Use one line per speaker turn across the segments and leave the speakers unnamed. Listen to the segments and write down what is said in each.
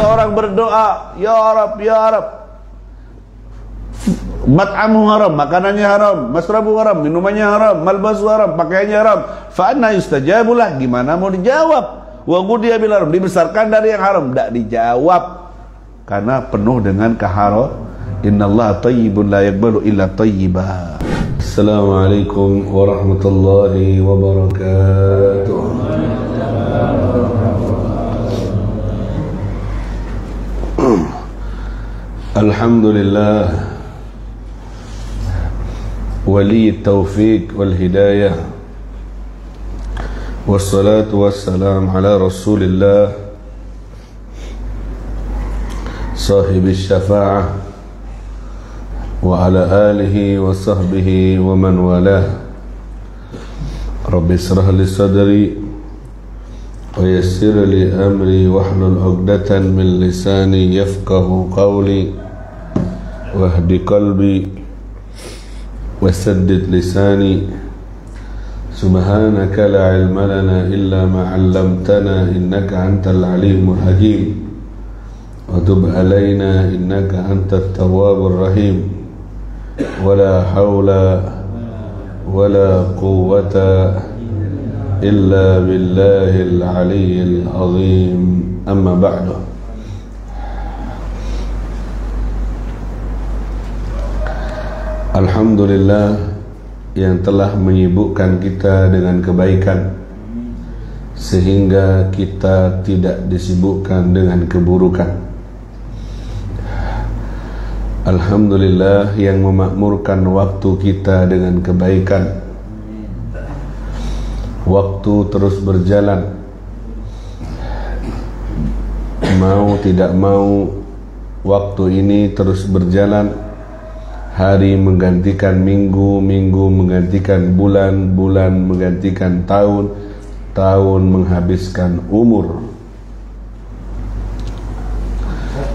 Seorang berdoa, ya Rab, ya Rab, mat'amu haram, makanannya haram, masrabu haram, minumannya haram, malbasu haram, pakaiannya haram, fa anna yustajabulah, gimana mau dijawab? Wa ghudiya bil haram, dibesarkan dari yang haram, tidak dijawab karena penuh dengan keharam. Innallaha thayyibun la yaqbalu illa thayyiba. Assalamualaikum warahmatullahi wabarakatuh. Alhamdulillah wali taufiq wal hidayah, wassalatu wassalam ala rasulillah sahibi syafa'ah wa ala alihi wa sahbihi wa man walah. Rabbi israh li sadri wa yassir li amri wahlul 'uqdatan min lisani yafqahu qawli wahdi qalbi wasaddid lisani. Subhanaka la ilma lana illa ma 'allamtana innaka antal alimul hakim wa tub alaina innaka antat tawwabur rahim. Wala hawla wala quwwata illa billahil aliyyil azim. Amma ba'du. Alhamdulillah yang telah menyibukkan kita dengan kebaikan sehingga kita tidak disibukkan dengan keburukan. Alhamdulillah yang memakmurkan waktu kita dengan kebaikan. Waktu terus berjalan, mau tidak mau waktu ini terus berjalan. Hari menggantikan minggu, minggu menggantikan bulan, bulan menggantikan tahun, tahun menghabiskan umur.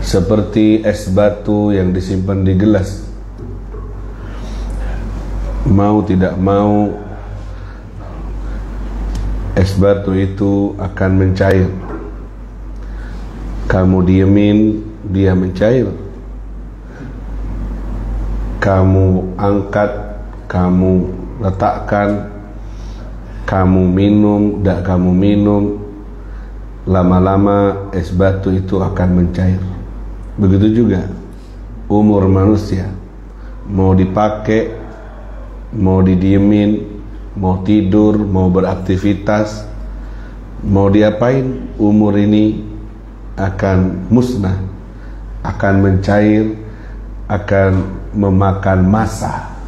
Seperti es batu yang disimpan di gelas, mau tidak mau es batu itu akan mencair. Kamu diemin, dia mencair. Kamu angkat, kamu letakkan, kamu minum, tidak kamu minum, lama-lama es batu itu akan mencair. Begitu juga umur manusia, mau dipakai, mau didiemin, mau tidur, mau beraktivitas, mau diapain, umur ini akan musnah, akan mencair, akan memakan masa.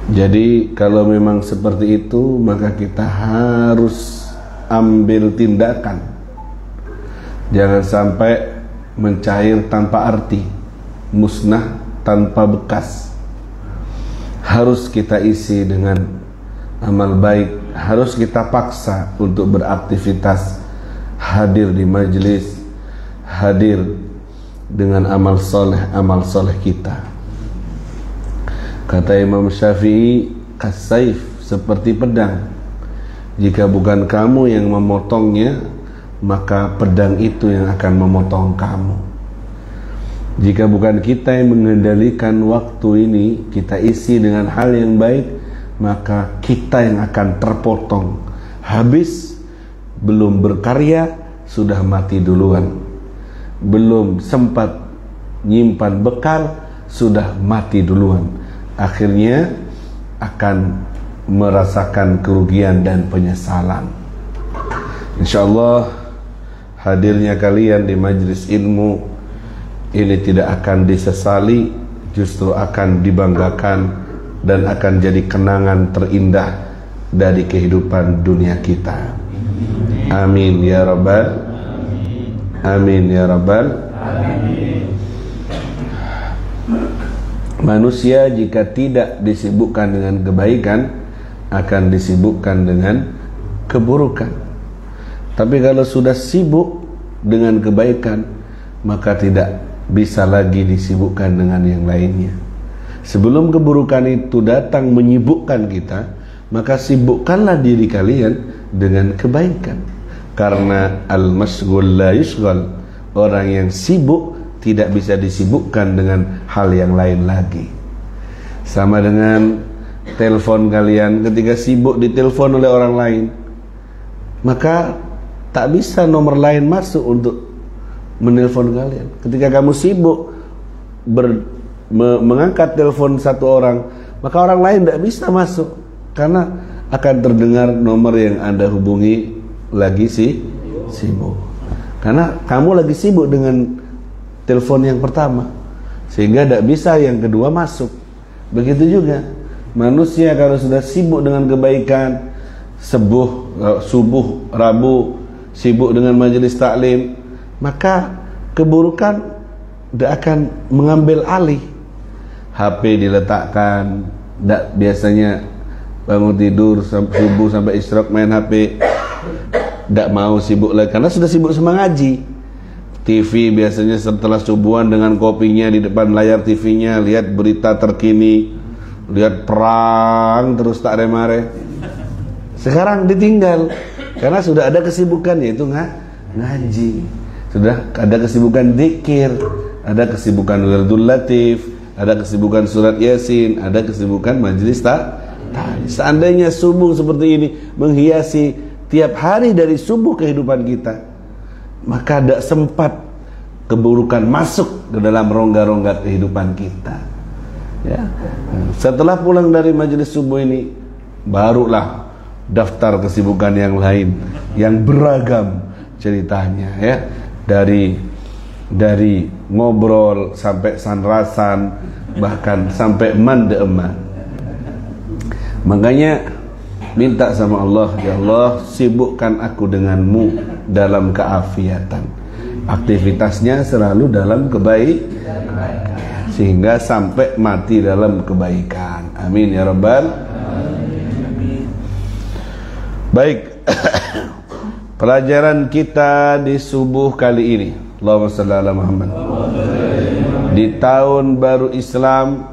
Jadi kalau memang seperti itu, maka kita harus ambil tindakan. Jangan sampai mencair tanpa arti, musnah tanpa bekas. Harus kita isi dengan amal baik, harus kita paksa untuk beraktivitas, hadir di majelis, hadir dengan amal soleh kita. Kata Imam Syafi'i, kasaif, seperti pedang. Jika bukan kamu yang memotongnya, maka pedang itu yang akan memotong kamu. Jika bukan kita yang mengendalikan waktu ini, kita isi dengan hal yang baik, maka kita yang akan terpotong. Habis, belum berkarya, sudah mati duluan. Belum sempat nyimpan bekal, sudah mati duluan. Akhirnya akan merasakan kerugian dan penyesalan. InsyaAllah hadirnya kalian di majlis ilmu ini tidak akan disesali, justru akan dibanggakan dan akan jadi kenangan terindah dari kehidupan dunia kita. Amin ya rabbal, amin ya rabbal. Manusia jika tidak disibukkan dengan kebaikan, akan disibukkan dengan keburukan. Tapi kalau sudah sibuk dengan kebaikan, maka tidak bisa lagi disibukkan dengan yang lainnya. Sebelum keburukan itu datang menyibukkan kita, maka sibukkanlah diri kalian dengan kebaikan. Karena al-masghul la yushghal, orang yang sibuk tidak bisa disibukkan dengan hal yang lain lagi. Sama dengan telepon kalian, ketika sibuk ditelepon oleh orang lain, maka tak bisa nomor lain masuk untuk menelpon kalian. Ketika kamu sibuk mengangkat telepon satu orang, maka orang lain tidak bisa masuk, karena akan terdengar nomor yang Anda hubungi lagi sibuk. Karena kamu lagi sibuk dengan telepon yang pertama, sehingga tidak bisa yang kedua masuk. Begitu juga manusia kalau sudah sibuk dengan kebaikan, subuh, Rabu, sibuk dengan majelis taklim, maka keburukan tidak akan mengambil alih. HP diletakkan, tidak biasanya bangun tidur subuh sampai isyraq main HP, tidak mau sibuk lagi karena sudah sibuk sama ngaji. TV biasanya setelah subuhan dengan kopinya di depan layar TV-nya, lihat berita terkini, lihat perang terus tak remare. Sekarang ditinggal karena sudah ada kesibukan, yaitu ngaji. Sudah ada kesibukan zikir, ada kesibukan wirdul latif, ada kesibukan surat Yasin, ada kesibukan majelis taklim. Seandainya subuh seperti ini menghiasi tiap hari dari subuh kehidupan kita, maka tidak sempat keburukan masuk ke dalam rongga-rongga kehidupan kita. Ya. Setelah pulang dari majelis subuh ini, barulah daftar kesibukan yang lain, yang beragam ceritanya, ya. Dari ngobrol sampai sanrasan, bahkan sampai mande-eman. Makanya minta sama Allah, ya Allah, sibukkan aku denganmu dalam keafiatan. Aktivitasnya selalu dalam kebaikan, sehingga sampai mati dalam kebaikan. Amin ya rabbal alamin. Baik. Pelajaran kita di subuh kali ini, Allahumma shalli ala Muhammad, di tahun baru Islam,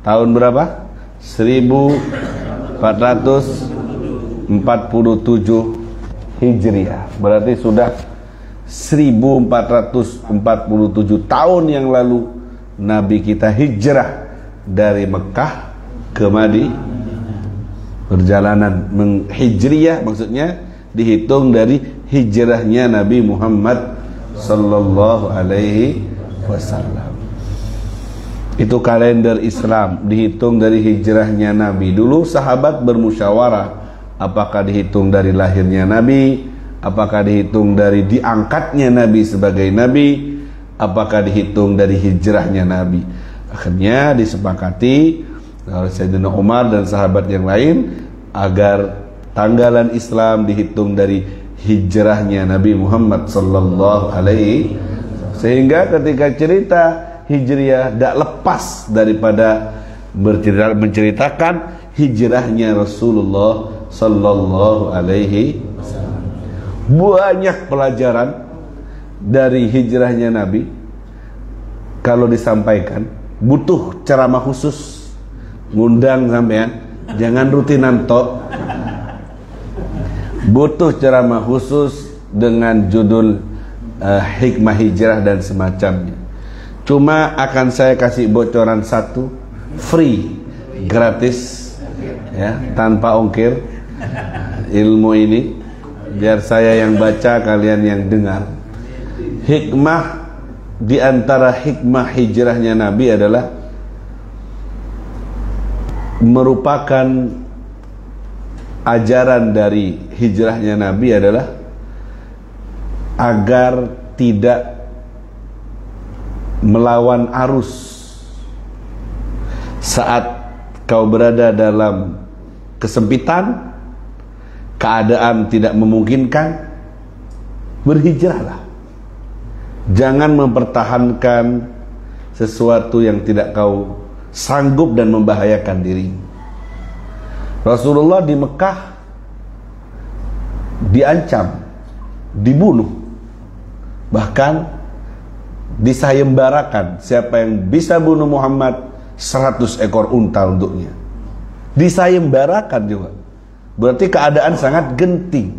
tahun berapa? 1447 Hijriah. Berarti sudah 1447 tahun yang lalu Nabi kita hijrah dari Mekah ke Madinah. Perjalanan menghijriyah maksudnya dihitung dari hijrahnya Nabi Muhammad sallallahu alaihi wasallam. Itu kalender Islam, dihitung dari hijrahnya Nabi. Dulu sahabat bermusyawarah, apakah dihitung dari lahirnya Nabi, apakah dihitung dari diangkatnya Nabi sebagai Nabi, apakah dihitung dari hijrahnya Nabi. Akhirnya disepakati oleh Sayyidina Umar dan sahabat yang lain agar tanggalan Islam dihitung dari hijrahnya Nabi Muhammad sallallahu alaihi, sehingga ketika cerita hijriah tidak lepas daripada menceritakan hijrahnya Rasulullah sallallahu alaihi wasallam. Banyak pelajaran dari hijrahnya Nabi. Kalau disampaikan butuh ceramah khusus, ngundang sampean, jangan rutinan tok. Butuh ceramah khusus dengan judul hikmah hijrah dan semacamnya. Cuma akan saya kasih bocoran satu, free, gratis, ya, tanpa ongkir ilmu ini, biar saya yang baca, kalian yang dengar. Hikmah di antara hikmah hijrahnya Nabi adalah merupakan ajaran dari hijrahnya Nabi adalah agar tidak melawan arus saat kau berada dalam kesempitan, keadaan tidak memungkinkan, berhijrahlah. Jangan mempertahankan sesuatu yang tidak kau sanggup dan membahayakan dirimu. Rasulullah di Mekah diancam, dibunuh, bahkan disayembarakan. Siapa yang bisa bunuh Muhammad, 100 ekor unta untuknya. Disayembarakan juga. Berarti keadaan sangat genting.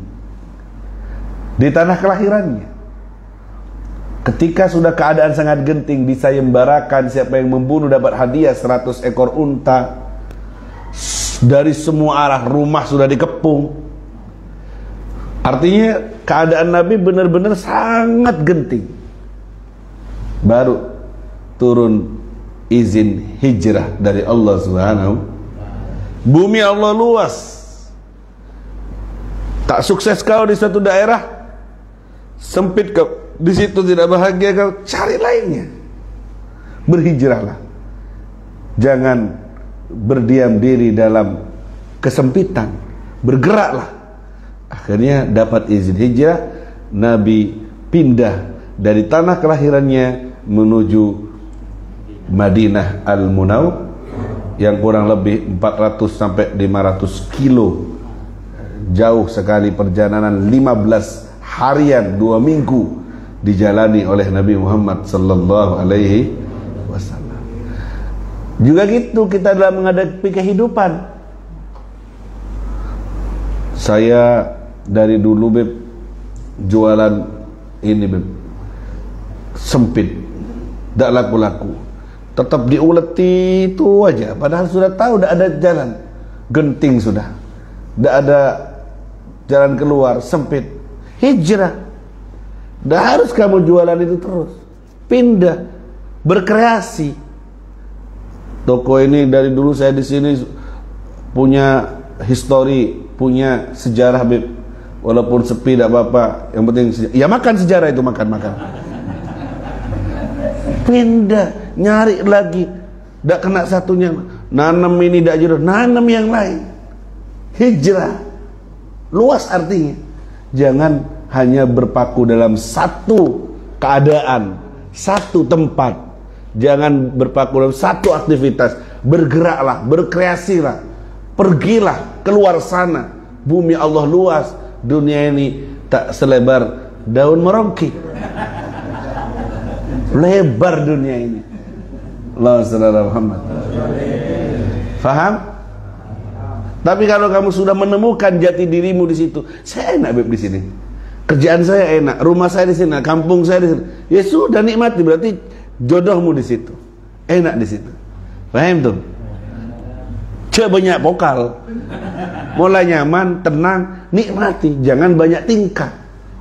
di tanah kelahirannya. Ketika sudah keadaan sangat genting, disayembarakan, siapa yang membunuh dapat hadiah 100 ekor unta. Dari semua arah rumah sudah dikepung. Artinya keadaan Nabi benar-benar sangat genting. Baru turun izin hijrah dari Allah Subhanahu. Bumi Allah luas. Tak sukses kau di suatu daerah, sempit kau di situ, tidak bahagia kau, cari lainnya. Berhijrahlah. Jangan berdiam diri dalam kesempitan. Bergeraklah. Akhirnya dapat izin hijrah. Nabi pindah dari tanah kelahirannya menuju Madinah Al-Munawwarah yang kurang lebih 400 sampai 500 kilo. Jauh sekali perjalanan, 15 harian, 2 minggu dijalani oleh Nabi Muhammad sallallahu alaihi wasallam. Juga gitu kita dalam menghadapi kehidupan. Saya dari dulu Beb jualan ini Beb, sempit, tak laku-laku, tetap diuleti itu aja, padahal sudah tahu tidak ada jalan, genting sudah, tidak ada jalan keluar, sempit. Hijrah. Tidak harus kamu jualan itu terus, pindah, berkreasi. Toko ini dari dulu saya di sini punya histori, punya sejarah Beb. Walaupun sepi tidak apa-apa, yang penting ya makan sejarah itu, makan. Pindah, nyari lagi, tidak kena satunya, nanam ini tidak jodoh, nanam yang lain. Hijrah. Luas artinya. Jangan hanya berpaku dalam satu keadaan, satu tempat. Jangan berpaku dalam satu aktivitas. Bergeraklah, berkreasilah. Pergilah keluar sana. Bumi Allah luas. Dunia ini tak selebar daun merongki. Lebar dunia ini. Allah sallallahu Muhammad. Faham? Tapi kalau kamu sudah menemukan jati dirimu di situ, saya enak Beb di sini. Kerjaan saya enak, rumah saya di sini, kampung saya di sini. Ya sudah, nikmati, berarti jodohmu di situ. Enak di situ. Paham tuh? Coba banyak vokal. Mulai nyaman, tenang, nikmati, jangan banyak tingkah.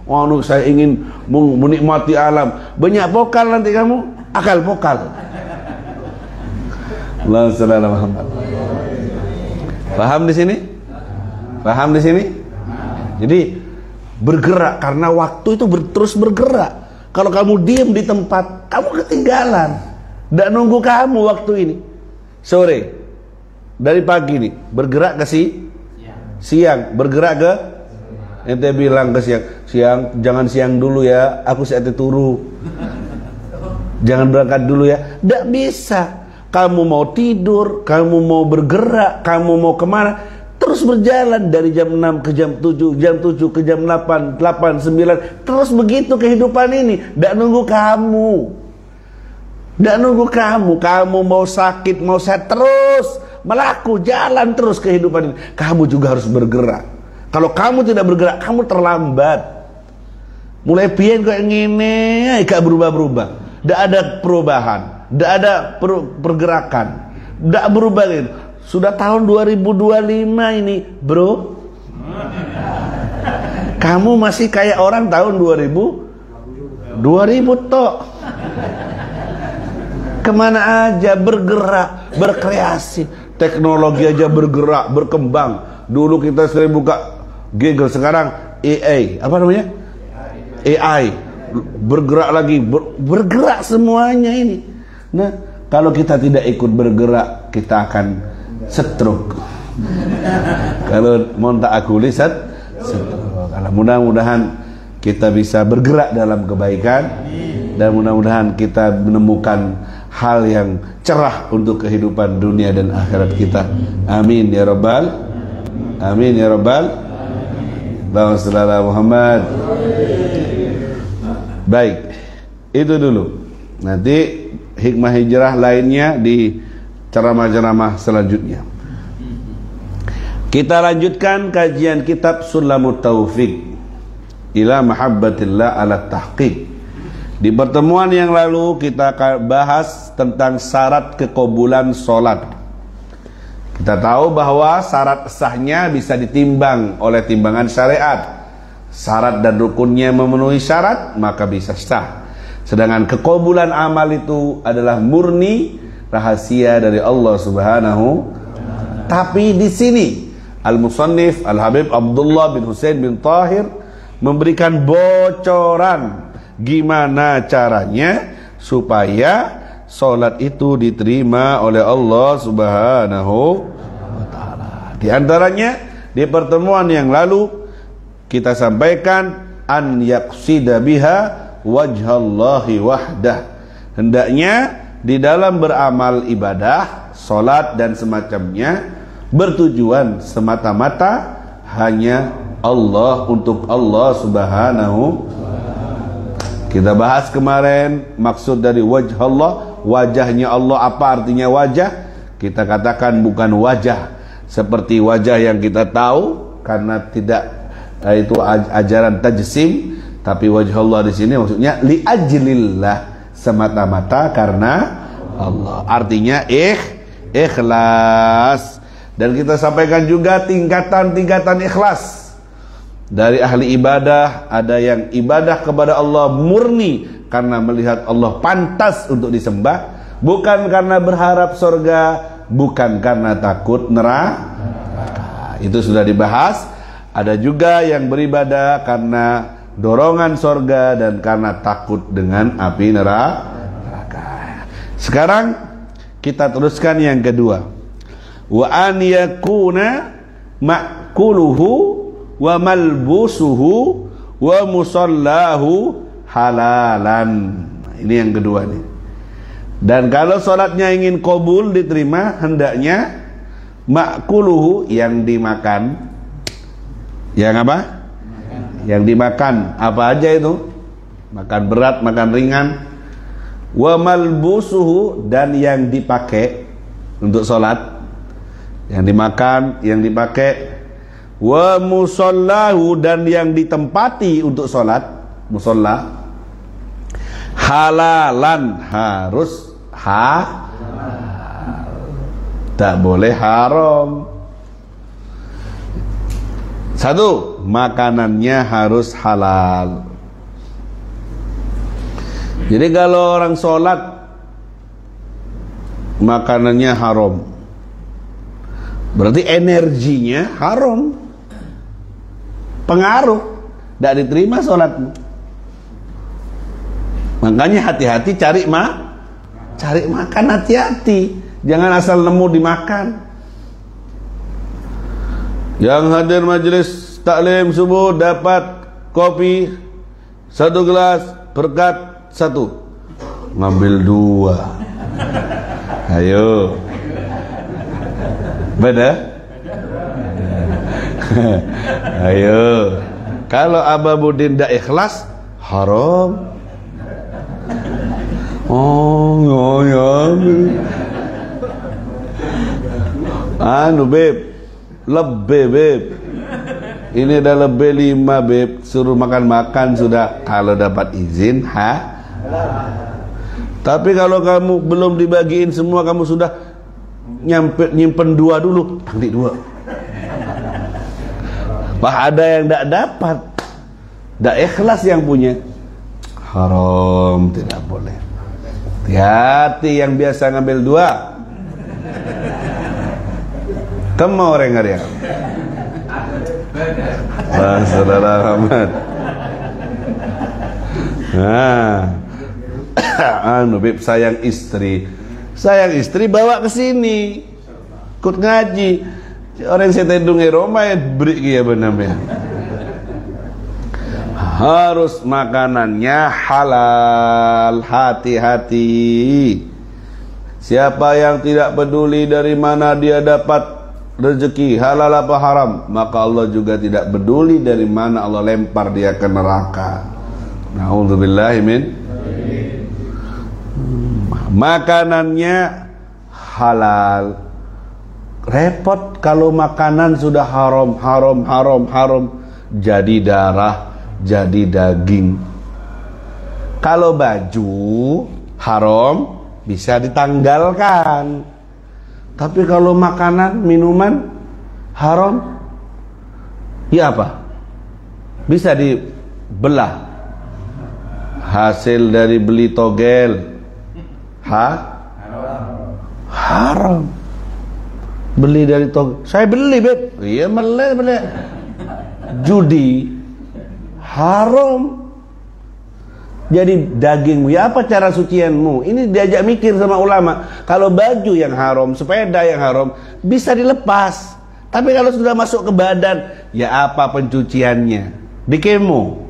Oh, saya ingin menikmati alam. Banyak vokal nanti kamu akal vokal. Allah sallallahu Muhammad. Paham di sini? Paham di sini? Jadi bergerak, karena waktu itu terus bergerak. Kalau kamu diam di tempat, kamu ketinggalan. Tidak nunggu kamu waktu ini. Sore, dari pagi nih bergerak ke siang, bergerak ke ente bilang ke siang, jangan siang dulu ya, aku saat turu. Jangan berangkat dulu ya. Tidak bisa. Kamu mau tidur, kamu mau bergerak, kamu mau kemana, terus berjalan dari jam 6 ke jam 7, jam 7 ke jam 8, 8, 9, terus begitu kehidupan ini. Tidak nunggu kamu. Tidak nunggu kamu. Kamu mau sakit, mau sehat, terus melaku, jalan terus kehidupan ini. Kamu juga harus bergerak. Kalau kamu tidak bergerak, kamu terlambat. Mulai pian kok ngene, gak berubah-berubah. Tidak ada perubahan, tidak ada pergerakan, tidak berubah. Sudah tahun 2025 ini, bro. Kamu masih kayak orang tahun 2000 tok. Kemana aja bergerak, berkreasi. Teknologi aja bergerak, berkembang. Dulu kita sering buka Google, sekarang AI, apa namanya? AI. Bergerak lagi, bergerak semuanya ini. Nah, kalau kita tidak ikut bergerak, kita akan stroke. Kalau mau tak aku lihat stroke. Kalau mudah-mudahan kita bisa bergerak dalam kebaikan, dan mudah-mudahan kita menemukan hal yang cerah untuk kehidupan dunia dan akhirat kita. Amin ya rabbal, amin ya rabbal. Allahumma shalli ala Muhammad. Baik, itu dulu. Nanti hikmah hijrah lainnya di ceramah-ceramah selanjutnya. Kita lanjutkan kajian kitab Sulamut Taufik. ila mahabbatillah ala tahqiq. Di pertemuan yang lalu kita bahas tentang syarat keqabulan salat. Kita tahu bahwa syarat sahnya bisa ditimbang oleh timbangan syariat. Syarat dan rukunnya memenuhi syarat, maka bisa sah. Sedangkan keqabulan amal itu adalah murni rahasia dari Allah Subhanahu. Tapi di sini Al-Musannif Al-Habib Abdullah bin Husain bin Tahir memberikan bocoran gimana caranya supaya salat itu diterima oleh Allah Subhanahu wa taala. Di antaranya di pertemuan yang lalu kita sampaikan an yaqsida biha wajhallahi wahdah. Hendaknya di dalam beramal ibadah, salat dan semacamnya bertujuan semata-mata hanya Allah, untuk Allah Subhanahu. Kita bahas kemarin maksud dari wajh Allah, wajahnya Allah. Apa artinya wajah? Kita katakan bukan wajah seperti wajah yang kita tahu, karena tidak itu ajaran tajsim, tapi wajh Allah di sini maksudnya li ajlillah, semata-mata karena Allah. Artinya ikhlas. Dan kita sampaikan juga tingkatan-tingkatan ikhlas. Dari ahli ibadah, ada yang ibadah kepada Allah murni karena melihat Allah pantas untuk disembah, bukan karena berharap surga, bukan karena takut neraka. Itu sudah dibahas. Ada juga yang beribadah karena dorongan surga dan karena takut dengan api neraka. Sekarang kita teruskan yang kedua. Wa an yakuna ma'kuluhu wa malbusuhu wa musallahu halalan. Ini yang kedua nih. Dan kalau salatnya ingin qabul, diterima, hendaknya ma'kuluhu, yang dimakan. Yang apa? Yang dimakan apa aja itu? Makan berat, makan ringan. Wa malbusuhu, dan yang dipakai untuk salat. Yang dimakan, yang dipakai. Wa musallahu, dan yang ditempati untuk sholat, musalla. Halalan, harus tak boleh haram. Satu, makanannya harus halal. Jadi kalau orang sholat makanannya haram, berarti energinya haram, pengaruh, tidak diterima sholatmu. Makanya hati-hati cari makan, hati-hati, jangan asal nemu dimakan. Yang hadir majelis taklim subuh dapat kopi 1 gelas, berkat 1, ngambil 2. Ayo, benar? Ayo. Kalau Abah Budin tidak ikhlas, haram. Oh ya. Anu beb, lebih beb. Ini udah lebih 5 beb. Suruh makan-makan sudah. Kalau dapat izin, Tapi kalau kamu belum dibagiin semua, kamu sudah nyimpen 2 dulu, nanti 2. Bah, ada yang tidak dapat, tidak ikhlas yang punya, haram, tidak boleh. Hati-hati yang biasa ngambil 2. Kamu orang ngariak. Saudara Ahmad. Anu beb, sayang istri bawa ke sini, ikut ngaji. Orang saya tendung Roma ya beri ya benar. Harus makanannya halal, hati-hati. Siapa yang tidak peduli dari mana dia dapat rezeki, halal apa haram, maka Allah juga tidak peduli dari mana Allah lempar dia ke neraka. Na'udzubillahi min. Makanannya halal. Repot kalau makanan sudah haram, jadi darah, jadi daging. Kalau baju haram bisa ditanggalkan. Tapi kalau makanan, minuman haram, ya apa? Bisa dibelah. Hasil dari beli togel haram. Beli dari togel, saya beli, Beb. Iya, beli. Judi haram. Jadi dagingmu, ya apa cara sucianmu? Ini diajak mikir sama ulama. Kalau baju yang haram, sepeda yang haram, bisa dilepas. Tapi kalau sudah masuk ke badan, ya apa pencuciannya? Dikemo.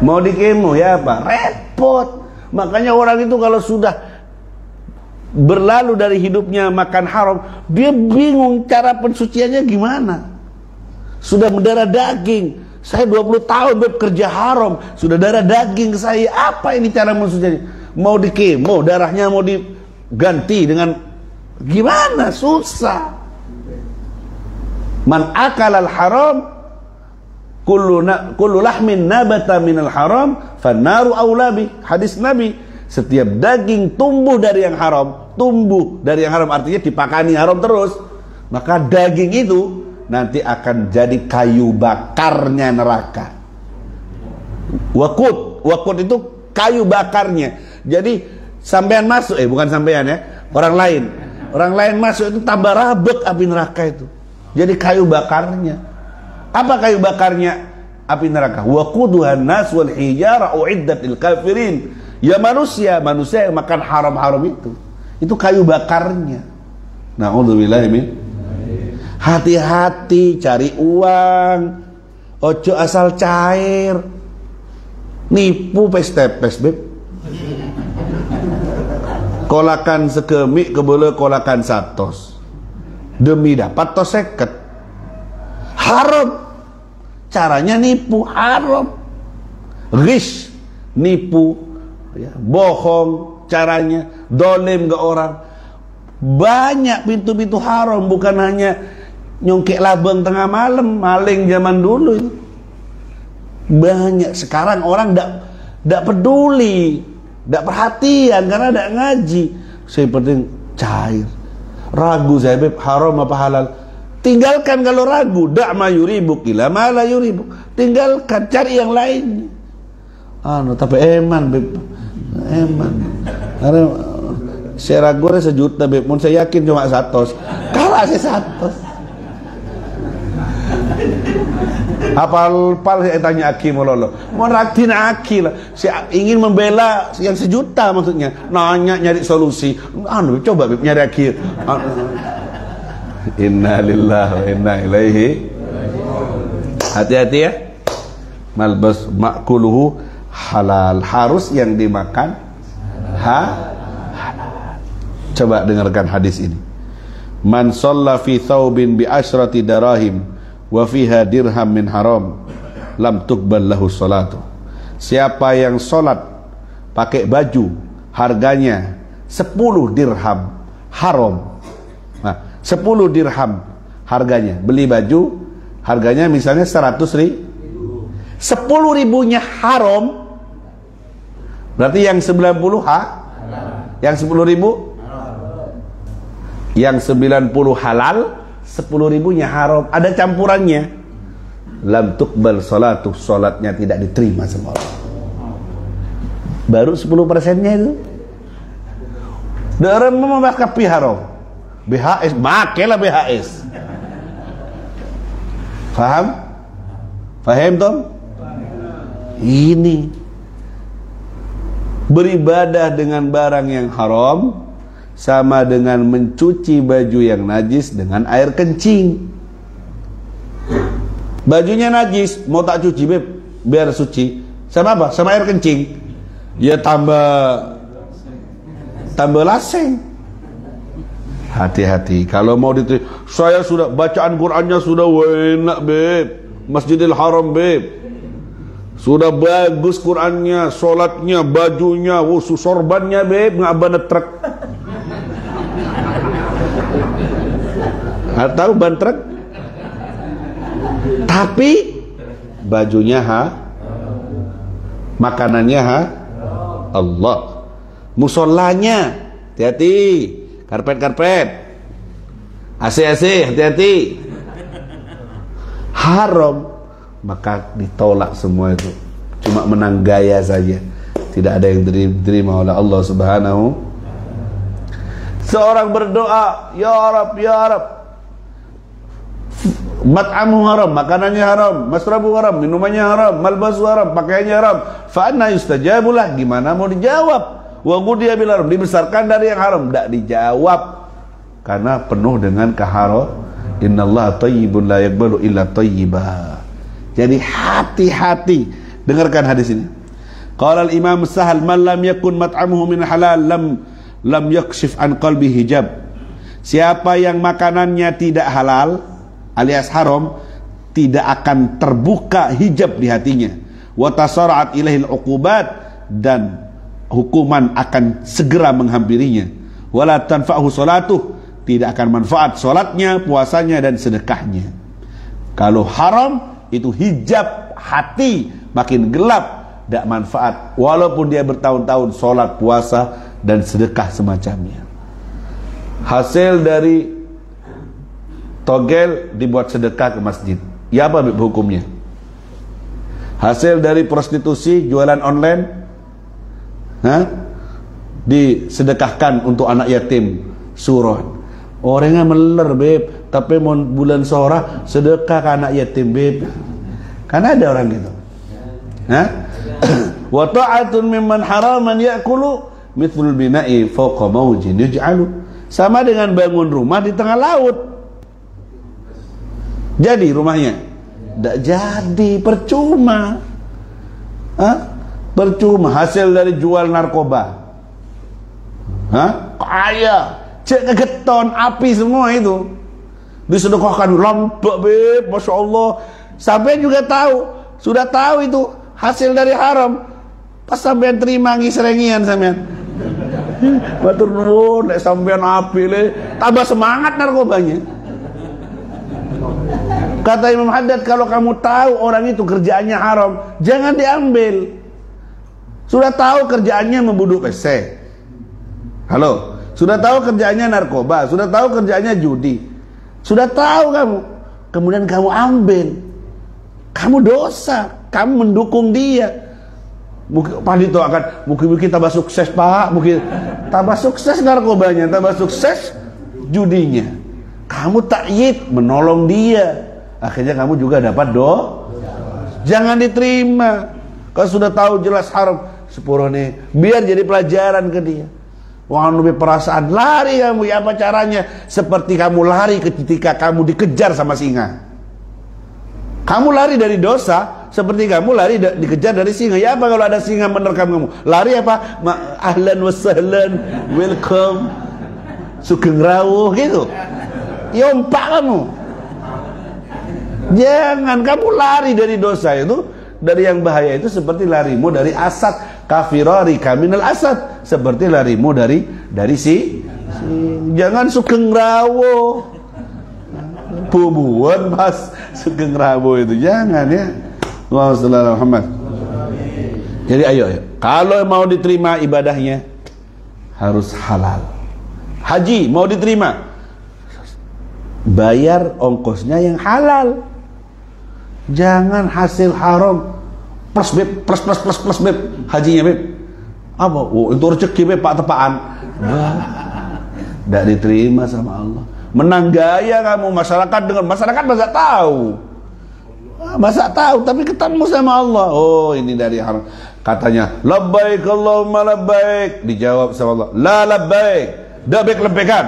Mau dikemo, ya apa? Repot. Makanya orang itu kalau sudah berlalu dari hidupnya makan haram, dia bingung cara pensuciannya gimana. Sudah mendarah daging. Saya 20 tahun bekerja haram, sudah darah daging saya. Apa ini cara mensucikannya? Mau dikemo, darahnya mau diganti dengan gimana? Susah. Man akalal haram kullu lahmin nabata minal haram fannaru aulabi. Hadis Nabi, setiap daging tumbuh dari yang haram, artinya dipakani haram terus, maka daging itu nanti akan jadi kayu bakarnya neraka. Wakut itu kayu bakarnya. Jadi sampean masuk, bukan sampean ya, orang lain masuk itu tambah rabek api neraka itu. Jadi kayu bakarnya. Apa kayu bakarnya api neraka? Waquduhan nas wal hijara uiddat lil kafirin. Ya manusia yang makan haram-haram itu kayu bakarnya. Na'udzubillahi min. Hati-hati cari uang, ojo asal cair, nipu pes-tepes, Beb. Kolakan sekemik keboleh kolakan satos, demi dapat tos seket. Haram. Caranya nipu, haram. Ghish, nipu, ya, bohong caranya, dolim ke orang. Banyak pintu-pintu haram, bukan hanya nyongkek labang tengah malam, maling zaman dulu itu. Banyak. Sekarang orang tidak peduli, tidak perhatian karena tidak ngaji. Saya penting cair. Ragu saya, Beb, haram apa halal? Tinggalkan kalau ragu. Dak ma yuribuk ila ma la yuribuk. Tinggalkan, cari yang lainnya. Tapi eman, Beb. Eman. Karena saya ragu ada 1 juta, Beb. Mun saya yakin cuma 100. Kalah saya 100. Apal saya tanya Aki Mololo. Mau raktin Aki lah. Saya ingin membela yang 1 juta maksudnya. Nanya nyari solusi. Coba, Beb, nyari Aki. Inna lillahi wa inna ilaihi. Hati-hati ya. Malbas ma'kuluhu halal. Harus yang dimakan halal. Coba dengarkan hadis ini. Man shalla fi thawbin bi asyrati darahim wa fiha dirham min haram lam tuqbal lahu salatu. Siapa yang sholat pakai baju harganya 10 dirham haram. Nah, 10 dirham harganya. Beli baju harganya misalnya 100 ribu. 10 ribunya haram. Berarti yang 90 yang 10 ribu, yang 90 halal, 10 ribunya haram. Ada campurannya. Lam tuqbal salatu, salatnya tidak diterima sama Allah. Baru 10%-nya itu. Darah memakai haram. BHS, makailah BHS. Faham? Faham, Tom? Ini beribadah dengan barang yang haram sama dengan mencuci baju yang najis dengan air kencing. Bajunya najis, mau tak cuci, Beb, biar suci. Sama apa? Sama air kencing. Ya tambah laseng. Hati-hati. Kalau mau diterima, saya sudah bacaan Qurannya sudah enak, Beb. Masjidil Haram, Beb. Sudah bagus Qurannya, solatnya, bajunya, sorbannya, Beb, ngaban truk. Tahu ban truk? Tapi bajunya makanannya Allah. Musolanya hati-hati, karpet-karpet, AC-AC hati-hati, haram, maka ditolak semua itu. Cuma menang gaya saja, tidak ada yang diterima oleh Allah Subhanahu. Seorang berdoa, ya Rab, ya Rab, mat'amu haram, makanannya haram, masrabu haram, minumannya haram, malbasu haram, pakaiannya haram, fa anna yustajabulah, gimana mau dijawab? Wa ghudiya bil haram, dibesarkan dari yang haram, tidak dijawab karena penuh dengan keharam. Innallaha thayyibun la yaqbalu illa thayyiba. Jadi hati-hati, dengarkan hadis ini. Qala al-Imam Sahal, man lam yakun mat'amuhu min halal lam yakshif an qalbi hijab. Siapa yang makanannya tidak halal alias haram, tidak akan terbuka hijab di hatinya. Wa tasara'at ilaihil uqubat, dan hukuman akan segera menghampirinya. Wala tanfa'hu salatuh, tidak akan manfaat salatnya, puasanya dan sedekahnya. Kalau haram itu hijab hati makin gelap, tidak manfaat walaupun dia bertahun-tahun salat, puasa dan sedekah semacamnya. Hasil dari togel dibuat sedekah ke masjid, ya apa hukumnya? Hasil dari prostitusi, jualan online, disedekahkan untuk anak yatim, suruh. Orangnya meler beb, tapi mau bulan sorah sedekah ke anak yatim beb. Karena ada orang gitu. Wa ta'atun mimman haraman ya'kulu mithlul bina'i fawqa mawjin yuj'alu. Sama dengan bangun rumah di tengah laut. Jadi rumahnya tidak jadi, percuma. Percuma. Hasil dari jual narkoba, kaya, cek kegeton, api semua itu disedekahkan, lampak beb, masya Allah. Sampai juga tahu, sudah tahu itu hasil dari haram. Pas sampean terima ngisrengian sampean, matur nuwun, nek sampean api le, tambah semangat narkobanya. Kata Imam Haddad, kalau kamu tahu orang itu kerjaannya haram, jangan diambil. Sudah tahu kerjaannya membunuh PC, halo, sudah tahu kerjaannya narkoba, sudah tahu kerjaannya judi, sudah tahu kamu, kemudian kamu ambil, kamu dosa, kamu mendukung dia. Mungkin Pak Dito akan mungkin tambah sukses Pak, mungkin tambah sukses narkobanya, tambah sukses judinya. Kamu takyid menolong dia, akhirnya kamu juga dapat jangan diterima. Kalau sudah tahu jelas haram, sepuluh nih, biar jadi pelajaran ke dia. Wah, lebih perasaan, lari kamu, ya apa caranya? Seperti kamu lari ketika kamu dikejar sama singa. Kamu lari dari dosa, seperti kamu lari dikejar dari singa. Ya apa kalau ada singa menerkam kamu? Lari apa? Ahlan wa sahlan, welcome, sugeng rawuh gitu. Yompak kamu. Jangan kamu lari dari dosa itu, dari yang bahaya itu, seperti larimu dari asad. Kafirari kaminal asad, seperti larimu dari jangan sugeng rawuh, bubuan pas sugeng rawuh itu jangan ya. Allahumma shalli ala Muhammad. Jadi ayo, kalau mau diterima ibadahnya harus halal. Haji mau diterima, bayar ongkosnya yang halal. Jangan hasil haram plus beb, plus beb, hajinya beb. Apa? Oh, itu rezeki beb, pak tepaan. Tidak diterima sama Allah. Menang gaya kamu, masyarakat masa tahu. Masa tahu, tapi ketemu sama Allah. Oh, ini dari haram. Katanya, labbaik Allahumma labbaik. Dijawab sama Allah, la labbaik. Dabek lebekan.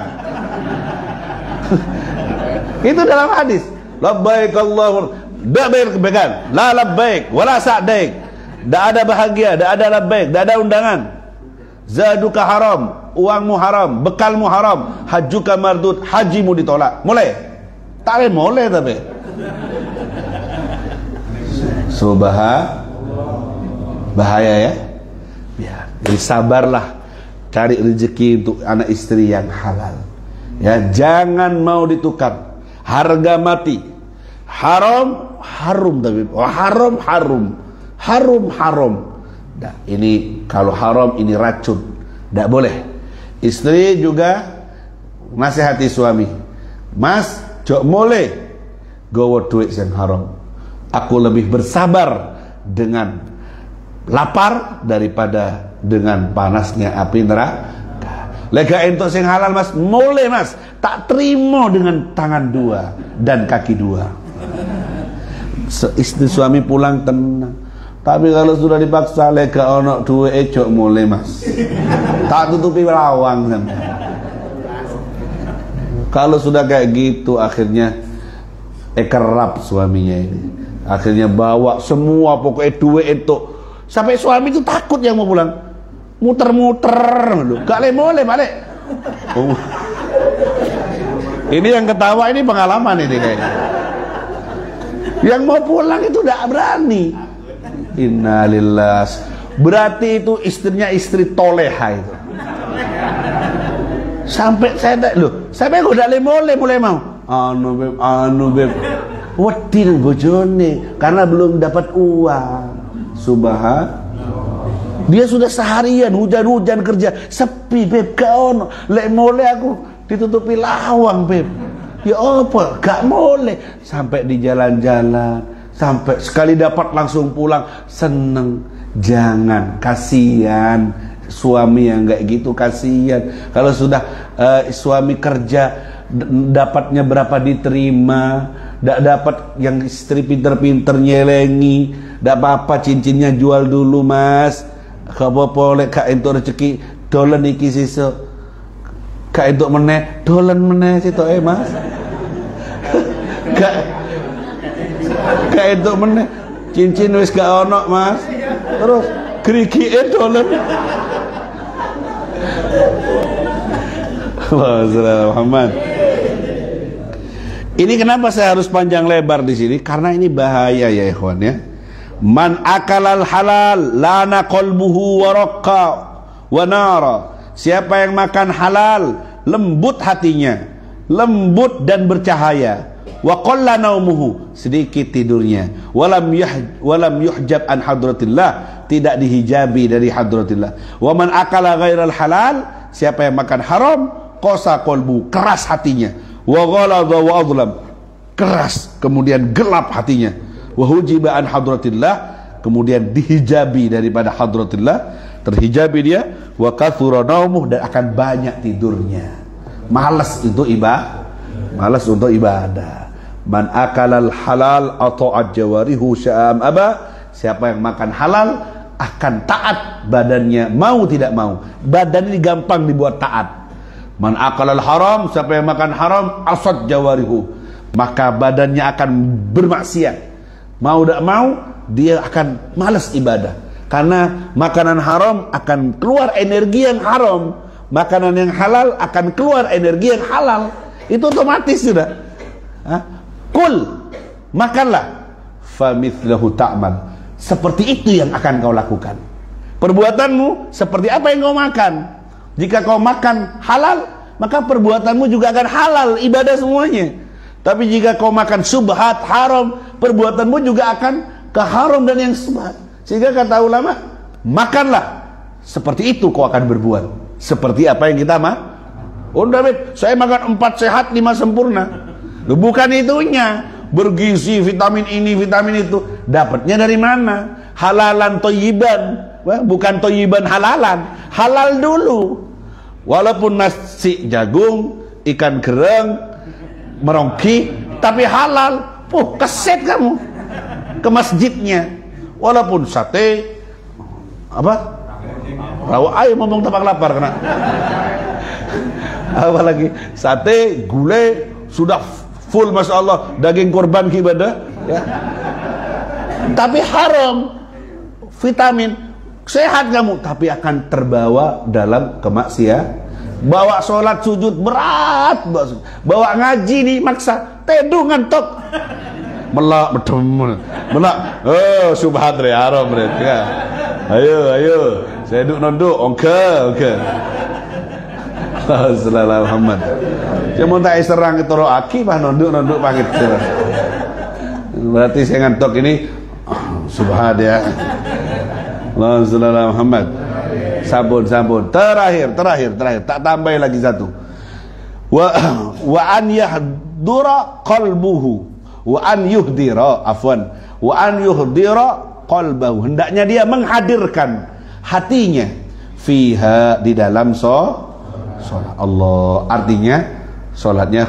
Itu dalam hadis. Labbaik Allahumma, dabek lebekan. La labbaik, wala sa'daik. Tidak ada bahagia, tidak ada labbaik, tidak ada undangan. Zaduka haram, uangmu haram, bekalmu haram, hajuka mardud, hajimu ditolak. Mulai. Tak boleh tapi. Bahaya ya. Jadi sabarlah, cari rezeki untuk anak istri yang halal. Ya, jangan mau ditukar. Harga mati. Haram harum tapi harum. Nah, ini kalau haram ini racun, tidak boleh. Istri juga nasihati suami, Mas, jok mulai gowo duit yang haram. Aku lebih bersabar dengan lapar daripada dengan panasnya api neraka. Lega entuk sing halal Mas, mulai Mas, tak terima dengan tangan dua dan kaki dua. Istri suami pulang tenang. Tapi kalau sudah dipaksa lega ono duwe ejok mulai Mas, tak tutupi lawang sampai. Kalau sudah kayak gitu akhirnya kerap suaminya ini. Akhirnya bawa semua pokoknya duwe itu. Sampai suami itu takut yang mau pulang. Muter-muter dulu. Gak boleh balik. Oh. Ini yang ketawa ini pengalaman ini kayaknya. Yang mau pulang itu tidak berani. Innalillah. Berarti itu istrinya istri toleha itu. Sampai saya sampai kok tidak mulai mau. Anu beb. Wedi nang bojone karena belum dapat uang. Dia sudah seharian hujan-hujan kerja, sepi beb, gak ono. Lek mulai aku ditutupi lawang beb. Ya apa? Gak boleh. Sampai di jalan-jalan, sampai sekali dapat langsung pulang, seneng. Jangan, kasihan suami yang kayak gitu, kasihan. Kalau sudah suami kerja dapatnya berapa diterima, tidak dapat yang istri pinter-pinter nyelengi, tidak apa-apa cincinnya jual dulu Mas. Kau boleh kak entuk rezeki dolen iki sesuk. Kak entuk meneh dolen meneh sitok Mas. Kak entuk meneh cincin wis gak ono Mas. Terus gerigike dolen. Allahumma Muhammad. Ini kenapa saya harus panjang lebar di sini? Karena ini bahaya ya ikhwan ya. Man akalal halal lana qalbuhu wa raqqa wa nara. Siapa yang makan halal lembut hatinya, lembut dan bercahaya. Wa qalla naumuhu, sedikit tidurnya. Walam yuhjab an hadratillah, tidak dihijabi dari hadratillah. Wa man akala ghairal halal, siapa yang makan haram, qasa qalbu, keras hatinya. Wa ghaladha wa adlam, keras kemudian gelap hatinya. Wa hujiba an hadratillah, kemudian dihijabi daripada hadratillah, terhijabi dia. Wa kathura naumuh, dan akan banyak tidurnya. Malas untuk ibadah. Man akalal halal ata'at jawarihu sya'am aba, siapa yang makan halal akan taat badannya mau tidak mau. Badan ini gampang dibuat taat. Man akalal haram, siapa yang makan haram asad jawarihu, maka badannya akan bermaksiat. Mau tidak mau dia akan malas ibadah, karena makanan haram akan keluar energi yang haram, makanan yang halal akan keluar energi yang halal. Itu otomatis sudah. Kul, makanlah, famithlahu ta'mal, seperti itu yang akan kau lakukan. Perbuatanmu seperti apa yang kau makan. Jika kau makan halal, maka perbuatanmu juga akan halal, ibadah semuanya. Tapi jika kau makan subhat, haram, perbuatanmu juga akan ke haram dan yang subhat. Sehingga kata ulama, makanlah, seperti itu kau akan berbuat. Seperti apa yang kita Oh David, saya makan 4 sehat 5 sempurna. Bukan itunya. Bergizi, vitamin ini, vitamin itu. Dapatnya dari mana? Halalan toyiban. Bukan toyiban halalan. Halal dulu. Walaupun nasi jagung, ikan gereng, merongki, tapi halal. Keset kamu ke masjidnya. Walaupun sate rawa ayam, ngomong tapak lapar kena. Apalagi sate, gulai sudah full, masya Allah, daging korban ibadah ya. Tapi haram, vitamin, sehat kamu, tapi akan terbawa dalam kemaksiatan. Bawa sholat sujud berat, bawa ngaji nih maksa, teduh ngantuk, melak bedem, melak, subhat re haram re, ya. Ayo, saya duduk nonduk, oke. Sallallahu Muhammad. Saya mau tak serang itu aki, bah nonduk pangit. Berarti saya ngantuk ini. Subhan ya. Allahumma shalli ala Muhammad. Sabun. Terakhir. Tak tambah lagi satu. Wa an yahdura qalbuhu. Wa an yuhdira qalbahu. Hendaknya dia menghadirkan hatinya fiha, di dalam sholat Allah. Artinya sholatnya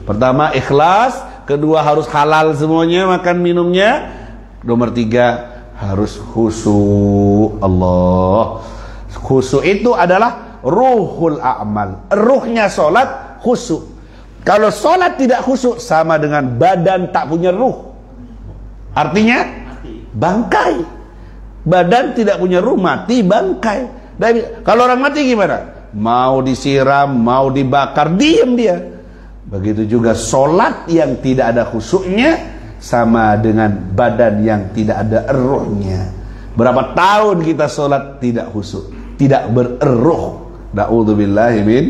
pertama ikhlas, kedua harus halal semuanya makan minumnya, nomor tiga harus khusyuk Allah. Khusyuk itu adalah ruhul a'mal, ruhnya sholat khusyuk. Kalau sholat tidak khusyuk sama dengan badan tak punya ruh, artinya bangkai. Badan tidak punya ruh, mati, bangkai. Dan kalau orang mati gimana? Mau disiram, mau dibakar, diam dia. Begitu juga solat yang tidak ada khusyuknya sama dengan badan yang tidak ada ruhnya. Berapa tahun kita solat tidak khusyuk, tidak beruh. Na'udzubillahi min.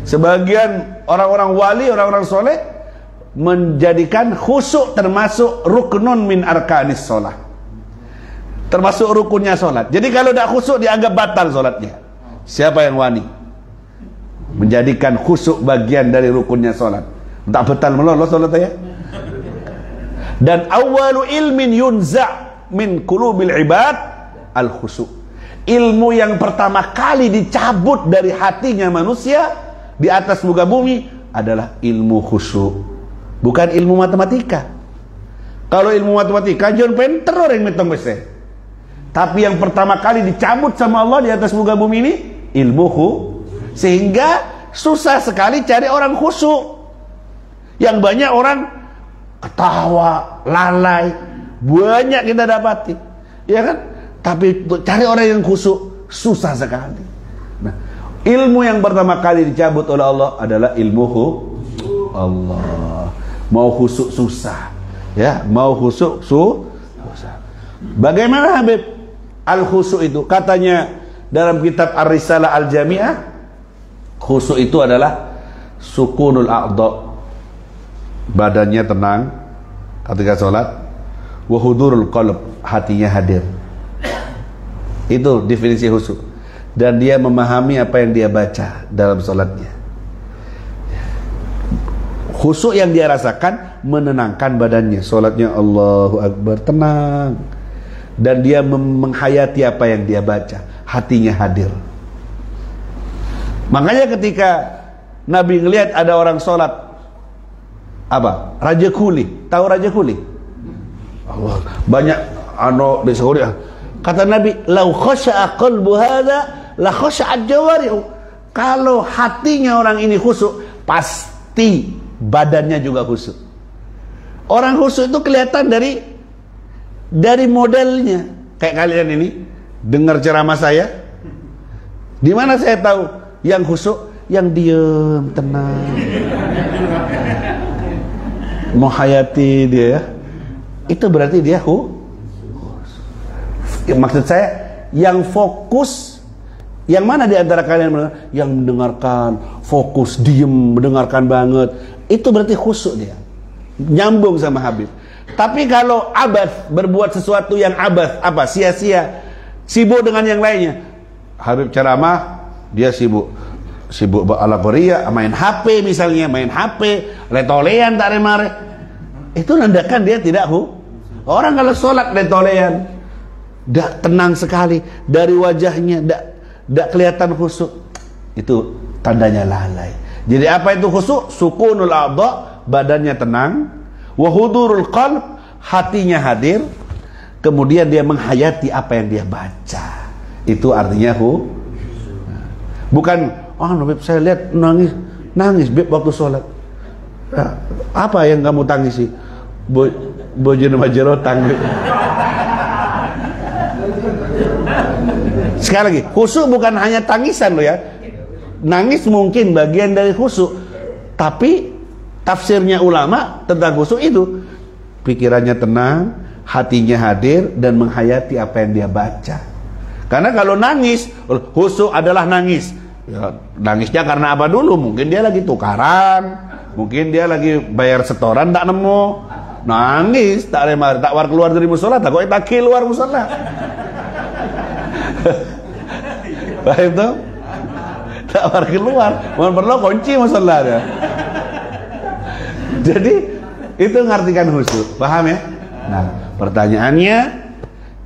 Sebagian orang-orang wali, orang-orang soleh menjadikan khusyuk termasuk ruknun min arkanis sholat, termasuk rukunnya sholat. Jadi kalau tidak khusyuk dianggap batal sholatnya. Siapa yang wani menjadikan khusyuk bagian dari rukunnya sholat? Tak batal melolos sholat ya. Dan awalu ilmin yunza' min qulubil ibad al khusyuk. Ilmu yang pertama kali dicabut dari hatinya manusia di atas muka bumi adalah ilmu khusyuk, bukan ilmu matematika. Kalau ilmu matematika John Penter orang metong bese. Tapi yang pertama kali dicabut sama Allah di atas muka bumi ini ilmu khusyuk. Sehingga susah sekali cari orang khusyuk. Yang banyak orang ketawa, lalai, banyak kita dapati, ya kan? Tapi cari orang yang khusyuk susah sekali. Nah, ilmu yang pertama kali dicabut oleh Allah adalah ilmu Allah. Mau khusyuk susah, ya, mau khusyuk susah. Bagaimana Habib al-khusyuk itu? Katanya dalam kitab Ar-Risalah Al-Jami'ah, khusyuk itu adalah sukunul a'dha, badannya tenang ketika sholat, wa hudurul qalb, hatinya hadir. Itu definisi khusyuk. Dan dia memahami apa yang dia baca dalam sholatnya. Khusyuk yang dia rasakan menenangkan badannya. Sholatnya Allahu Akbar, tenang. Dan dia menghayati apa yang dia baca, hatinya hadir. Makanya ketika Nabi ngelihat ada orang sholat, apa? Raja Kuli. Tahu Raja Kuli? Allah, banyak di Saudi. Kata Nabi, "Lau khasha'a qalbu hadza la khasha'at jawarihu." Kalau hatinya orang ini khusyuk, pasti badannya juga khusyuk. Orang khusyuk itu kelihatan dari modelnya. Kayak kalian ini dengar ceramah saya, di mana saya tahu yang khusyuk? Yang diam, tenang, menghayati dia, ya. Itu berarti dia maksud saya yang fokus. Yang mana di antara kalian yang mendengarkan, fokus, diem, mendengarkan banget, itu berarti khusyuk dia, nyambung sama Habib. Tapi kalau abath, berbuat sesuatu yang abath, apa, sia-sia, sibuk dengan yang lainnya. Habib ceramah, dia sibuk ala Korea, main HP misalnya, main HP, letolean tak remare. Itu nandakan dia tidak orang kalau sholat letolean, tidak tenang sekali dari wajahnya, tidak kelihatan khusyuk. Itu tandanya lalai. Jadi apa itu khusyuk? Sukunul a'dha, badannya tenang, wa hudurul qalb, hatinya hadir, kemudian dia menghayati apa yang dia baca. Itu artinya bukan, Beb, saya lihat nangis Beb waktu sholat. Apa yang kamu tangisi? Bojone majerotang. Sekali lagi, khusyuk bukan hanya tangisan loh ya. Nangis mungkin bagian dari khusyuk, tapi tafsirnya ulama tentang khusyuk itu pikirannya tenang, hatinya hadir, dan menghayati apa yang dia baca. Karena kalau nangis, khusyuk adalah nangis, ya, nangisnya karena apa dulu? Mungkin dia lagi tukaran, mungkin dia lagi bayar setoran tak nemu, nangis, tak remar, tak war keluar dari musola, tak kok keluar musola. Paham tuh? Tak war keluar, mohon perlu kunci musola ya. Jadi itu ngartikan khusyuk, paham ya? Nah, pertanyaannya,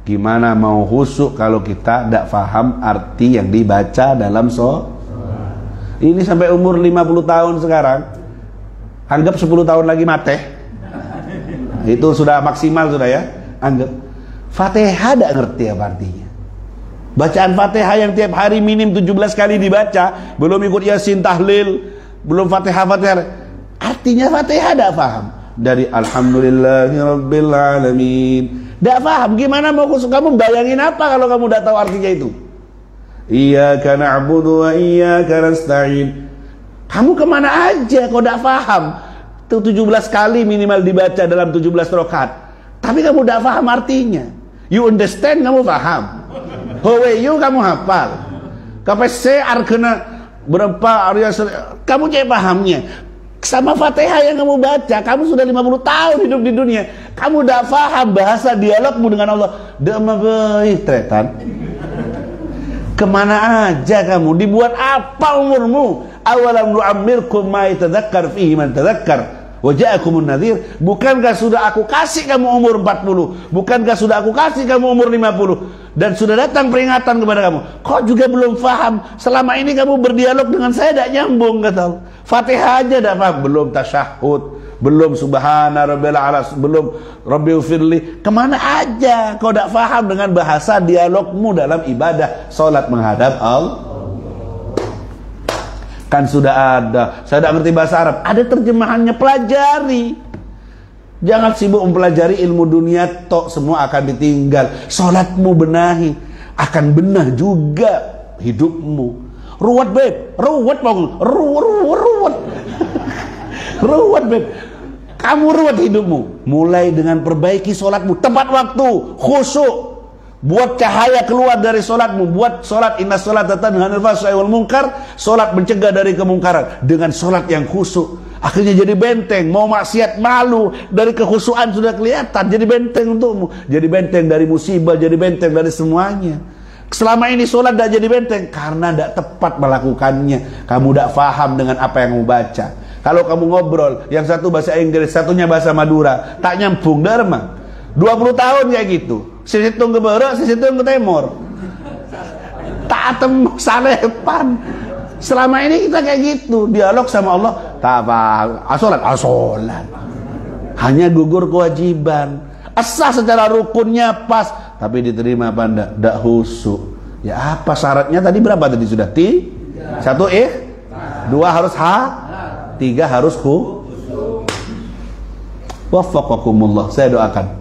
gimana mau khusyuk kalau kita tidak paham arti yang dibaca dalam ini sampai umur 50 tahun sekarang, anggap 10 tahun lagi mati. Itu sudah maksimal sudah ya. Anggap Fatihah tidak ngerti apa artinya. Bacaan Fatihah yang tiap hari minim 17 kali dibaca, belum ikut Yasin tahlil, belum Fatihah. Artinya Fatihah tidak paham. Dari Alhamdulillahirabbil alamin. Tidak paham. Gimana mau kamu bayangin apa kalau kamu tidak tahu artinya itu? Iyyaka na'budu wa iyyaka nasta'in. Kamu kemana aja kau tidak paham? Itu 17 kali minimal dibaca dalam 17 rakaat. Tapi kamu tidak paham artinya. You understand, kamu paham. How are you, kamu hafal. KPC arkena berapa Arya, kamu cek pahamnya. Sama Fatihah yang kamu baca, kamu sudah 50 tahun hidup di dunia, kamu tidak paham bahasa dialogmu dengan Allah. Tretan. Kemana aja kamu? Dibuat apa umurmu? Awalam nu'ammirkum ma yatadzakkar fihi man tadzakkar wa ja'akumun nadhir. Bukankah sudah aku kasih kamu umur 40? Bukankah sudah aku kasih kamu umur 50? Dan sudah datang peringatan kepada kamu. Kok juga belum paham? Selama ini kamu berdialog dengan saya tidak nyambung, kata Allah. Fatihah aja tidak paham, belum tasyahud, belum subhana rabbil a'la, belum rabbighfirli. Kemana aja kau tidak paham dengan bahasa dialogmu dalam ibadah salat menghadap Allah? Kan sudah ada. Saya tidak ngerti bahasa Arab, ada terjemahannya, pelajari. Jangan sibuk mempelajari ilmu dunia tok, semua akan ditinggal. Salatmu benahi, akan benah juga hidupmu. Ruwet beb, ruwet bang, ruwet. Ruwet beb. Kamu ruwet hidupmu. Mulai dengan perbaiki solatmu tepat waktu, khusyuk. Buat cahaya keluar dari solatmu. Buat solat inna sholata tanha 'anil fahsya'i wal munkar. Solat mencegah dari kemungkaran. Dengan solat yang khusyuk, akhirnya jadi benteng. Mau maksiat malu, dari kekhusyuan sudah kelihatan. Jadi benteng untukmu. Jadi benteng dari musibah, jadi benteng dari semuanya. Selama ini solat tidak jadi benteng karena tidak tepat melakukannya. Kamu tidak faham dengan apa yang kamu baca. Kalau kamu ngobrol, yang satu bahasa Inggris, satunya bahasa Madura, tak nyambung, derma. 20 tahun kayak gitu. Sisitung ke barat, sisitung ke timur. Tak temu salepan. Selama ini kita kayak gitu, dialog sama Allah, tak paham. Asolat. Hanya gugur kewajiban. Asah secara rukunnya pas, tapi diterima apa enggak? Enggak khusyuk. Ya apa syaratnya tadi, berapa tadi sudah? 1 2 harus ha, 3 harus hu. Waffaqakumullah. Saya doakan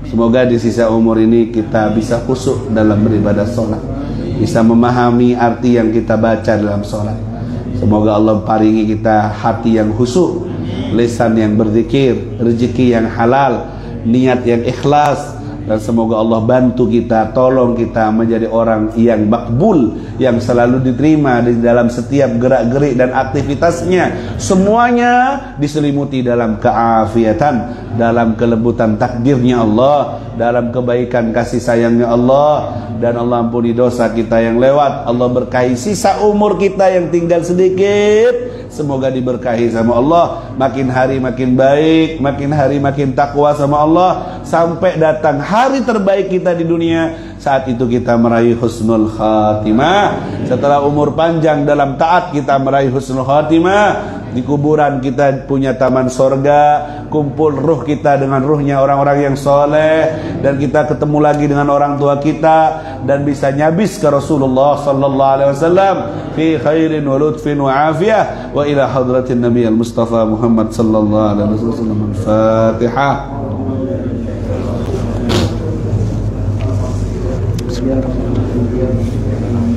semoga di sisa umur ini kita bisa khusyuk dalam beribadah sholat, bisa memahami arti yang kita baca dalam sholat. Semoga Allah paringi kita hati yang khusyuk, lisan yang berzikir, rezeki yang halal, niat yang ikhlas. Dan semoga Allah bantu kita, tolong kita menjadi orang yang makbul, yang selalu diterima di dalam setiap gerak-gerik dan aktivitasnya. Semuanya diselimuti dalam keafiatan, dalam kelembutan takdirnya Allah, dalam kebaikan kasih sayangnya Allah. Dan Allah ampuni dosa kita yang lewat. Allah berkahi sisa umur kita yang tinggal sedikit. Semoga diberkahi sama Allah, makin hari makin baik, makin hari makin takwa sama Allah, sampai datang hari terbaik kita di dunia. Saat itu kita meraih husnul khatimah. Setelah umur panjang dalam taat, kita meraih husnul khatimah. Di kuburan kita punya taman sorga, kumpul ruh kita dengan ruhnya orang-orang yang soleh, dan kita ketemu lagi dengan orang tua kita, dan bisa nyabis ke Rasulullah sallallahu alaihi wasallam fi khairin wa lutfin wa afiyah wa ila hadratin Nabi al-Mustafa Muhammad sallallahu alaihi wasallam. Al-Fatihah. Bismillahirrahmanirrahim.